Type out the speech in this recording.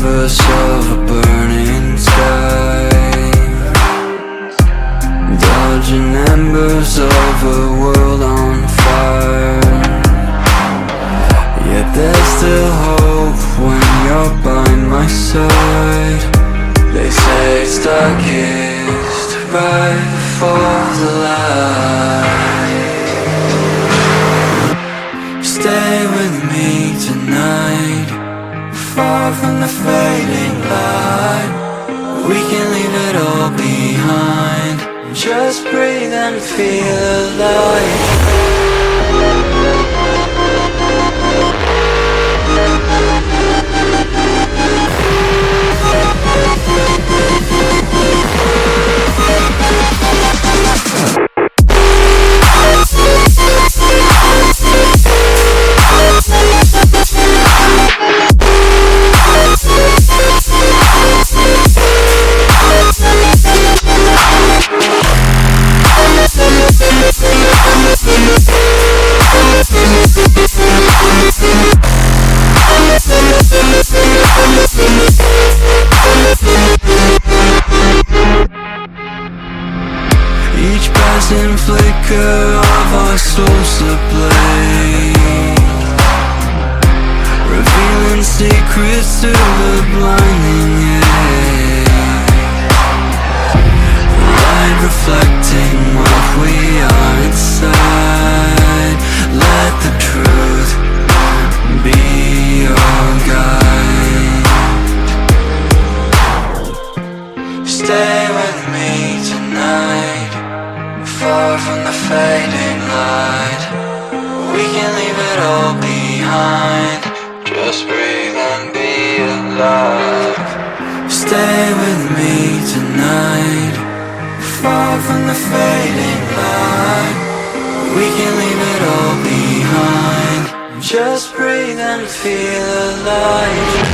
canvas of a burning sky, dodging embers of a world on fire. Yet there's still hope when you're by my side. They say it's darkest right before the light. Stay with me tonight, far from the fading light. We can leave it all behind, just breathe and feel alive. Each passing flicker of our souls ablaze, revealing secrets to the blinding age. The light reflecting what we are inside. Let the truth be your guide. Stay with me tonight, far from the fading light. We can leave it all behind, just breathe and be alive. Stay with me tonight, far from the fading light. We can leave it all behind, just breathe and feel alive.